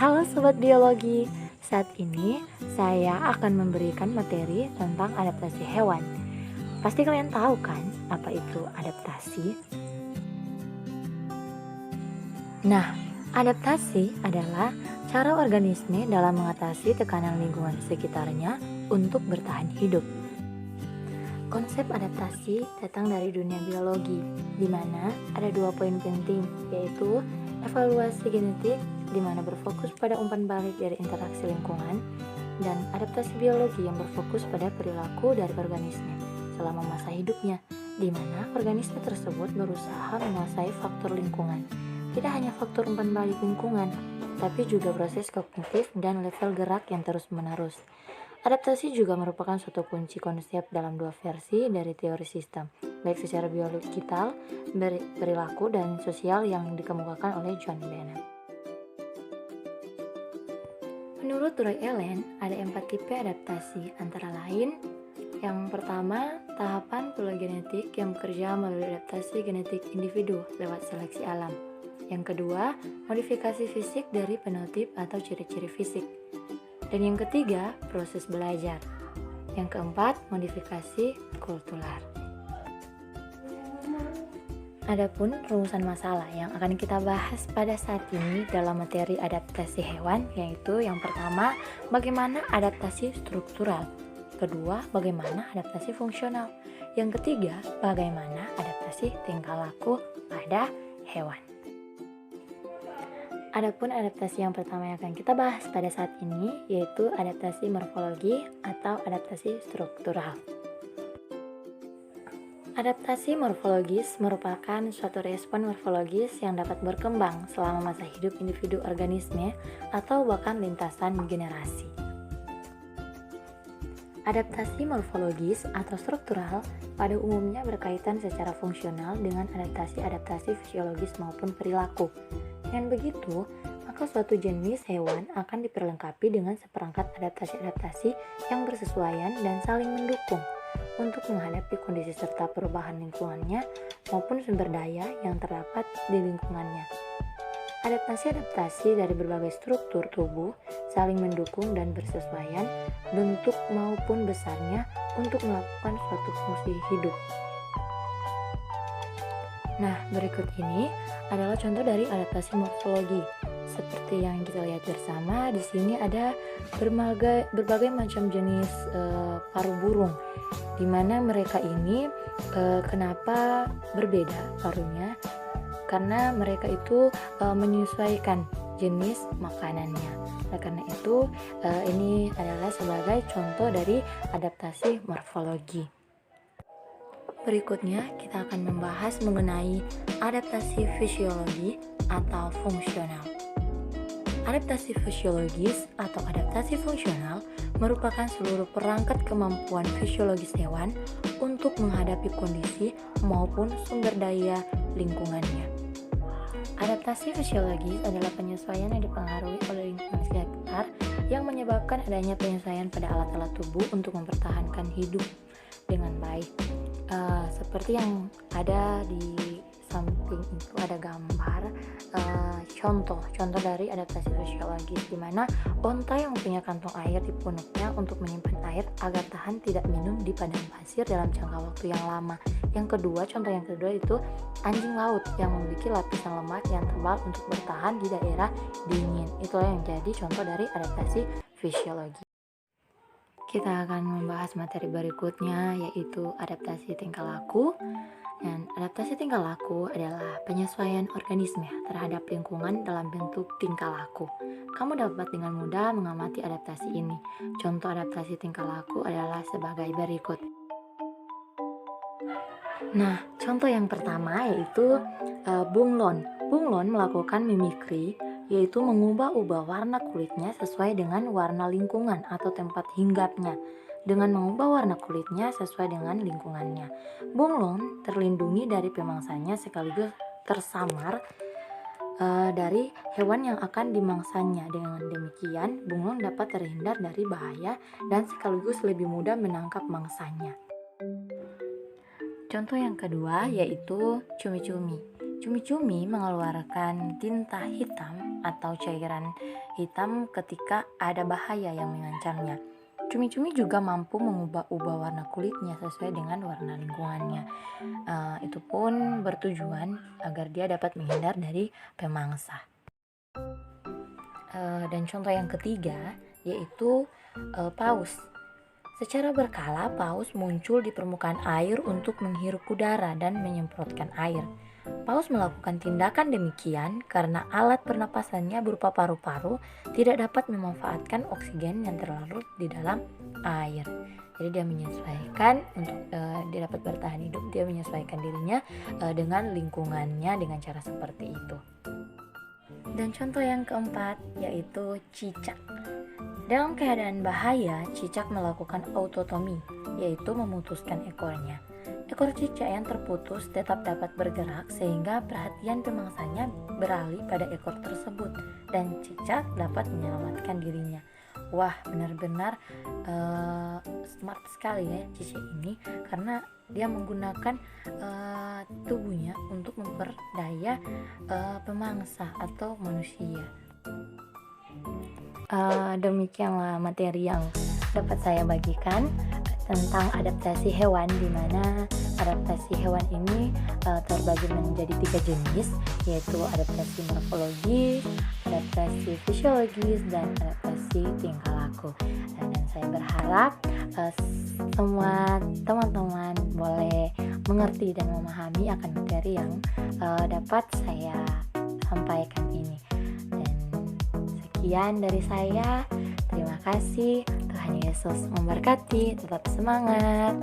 Halo Sobat Biologi, saat ini saya akan memberikan materi tentang adaptasi hewan. Pasti kalian tahu kan apa itu adaptasi? Nah, adaptasi adalah cara organisme dalam mengatasi tekanan lingkungan sekitarnya untuk bertahan hidup. Konsep adaptasi datang dari dunia biologi, di mana ada 2 poin penting, yaitu evaluasi genetik, di mana berfokus pada umpan balik dari interaksi lingkungan, dan adaptasi biologi yang berfokus pada perilaku dari organisme selama masa hidupnya, di mana organisme tersebut berusaha menguasai faktor lingkungan. Tidak hanya faktor umpan balik lingkungan, tapi juga proses kognitif dan level gerak yang terus-menerus. Adaptasi juga merupakan suatu kunci konsep dalam 2 versi dari teori sistem, baik secara biological, perilaku, dan sosial yang dikemukakan oleh John Bennett. Menurut Roy Allen, ada 4 tipe adaptasi, antara lain: yang pertama, tahapan filogenetik yang bekerja melalui adaptasi genetik individu lewat seleksi alam. Yang kedua, modifikasi fisik dari fenotip atau ciri-ciri fisik. Dan yang ketiga, proses belajar. Yang keempat, modifikasi kultural. Adapun rumusan masalah yang akan kita bahas pada saat ini dalam materi adaptasi hewan, yaitu yang pertama, bagaimana adaptasi struktural. Kedua, bagaimana adaptasi fungsional. Yang ketiga, bagaimana adaptasi tingkah laku pada hewan. Adapun adaptasi yang pertama yang akan kita bahas pada saat ini, yaitu adaptasi morfologi atau adaptasi struktural. Adaptasi morfologis merupakan suatu respon morfologis yang dapat berkembang selama masa hidup individu organisme atau bahkan lintasan generasi. Adaptasi morfologis atau struktural pada umumnya berkaitan secara fungsional dengan adaptasi-adaptasi fisiologis maupun perilaku. Dengan begitu, maka suatu jenis hewan akan diperlengkapi dengan seperangkat adaptasi-adaptasi yang bersesuaian dan saling mendukung untuk menghadapi kondisi serta perubahan lingkungannya maupun sumber daya yang terdapat di lingkungannya. Adaptasi-adaptasi dari berbagai struktur tubuh saling mendukung dan bersesuaian bentuk maupun besarnya untuk melakukan suatu fungsi hidup. Nah, berikut ini adalah contoh dari adaptasi morfologi. Seperti yang kita lihat bersama, di sini ada berbagai macam jenis paru burung, di mana mereka ini kenapa berbeda parunya? Karena mereka itu menyesuaikan jenis makanannya. Oleh karena itu, ini adalah sebagai contoh dari adaptasi morfologi. Berikutnya, kita akan membahas mengenai adaptasi fisiologi atau fungsional. Adaptasi fisiologis atau adaptasi fungsional merupakan seluruh perangkat kemampuan fisiologis hewan untuk menghadapi kondisi maupun sumber daya lingkungannya. Adaptasi fisiologis adalah penyesuaian yang dipengaruhi oleh lingkungan sekitar yang menyebabkan adanya penyesuaian pada alat-alat tubuh untuk mempertahankan hidup dengan baik. Seperti yang ada di samping itu ada gambar contoh dari adaptasi fisiologis, di mana onta yang mempunyai kantong air di punuknya untuk menyimpan air agar tahan tidak minum di padang pasir dalam jangka waktu yang lama. Contoh yang kedua itu anjing laut yang memiliki lapisan lemak yang tebal untuk bertahan di daerah dingin. Itulah yang jadi contoh dari adaptasi fisiologi. Kita akan membahas materi berikutnya, yaitu adaptasi tingkah laku. Dan adaptasi tingkah laku adalah penyesuaian organisme terhadap lingkungan dalam bentuk tingkah laku. Kamu dapat dengan mudah mengamati adaptasi ini. Contoh adaptasi tingkah laku adalah sebagai berikut. Nah, contoh yang pertama yaitu bunglon. Bunglon melakukan mimikri, yaitu mengubah-ubah warna kulitnya sesuai dengan warna lingkungan atau tempat hinggapnya. Dengan mengubah warna kulitnya sesuai dengan lingkungannya, bunglon terlindungi dari pemangsanya sekaligus tersamar dari hewan yang akan dimangsanya. Dengan demikian, bunglon dapat terhindar dari bahaya dan sekaligus lebih mudah menangkap mangsanya. Contoh yang kedua yaitu cumi-cumi. Cumi-cumi mengeluarkan tinta hitam atau cairan hitam ketika ada bahaya yang mengancamnya. Cumi-cumi juga mampu mengubah-ubah warna kulitnya sesuai dengan warna lingkungannya. Itu pun bertujuan agar dia dapat menghindar dari pemangsa. Dan contoh yang ketiga yaitu paus. Secara berkala, paus muncul di permukaan air untuk menghirup udara dan menyemprotkan air. Paus melakukan tindakan demikian karena alat pernapasannya berupa paru-paru tidak dapat memanfaatkan oksigen yang terlarut di dalam air. Jadi dia menyesuaikan untuk dia dapat bertahan hidup, dia menyesuaikan dirinya dengan lingkungannya dengan cara seperti itu. Dan contoh yang keempat yaitu cicak. Dalam keadaan bahaya, cicak melakukan autotomi, yaitu memutuskan ekornya. Ekor cicak yang terputus tetap dapat bergerak sehingga perhatian pemangsanya beralih pada ekor tersebut dan cicak dapat menyelamatkan dirinya. Wah, benar-benar smart sekali ya cicak ini karena dia menggunakan tubuhnya untuk memperdaya pemangsa atau manusia. Demikianlah materi yang dapat saya bagikan tentang adaptasi hewan, di mana adaptasi hewan ini terbagi menjadi 3 jenis, yaitu adaptasi morfologis, adaptasi fisiologis, dan adaptasi tingkah laku. Dan saya berharap semua teman-teman boleh mengerti dan memahami akan materi yang dapat saya sampaikan ini. Sekian dari saya, terima kasih. Tuhan Yesus memberkati, tetap semangat.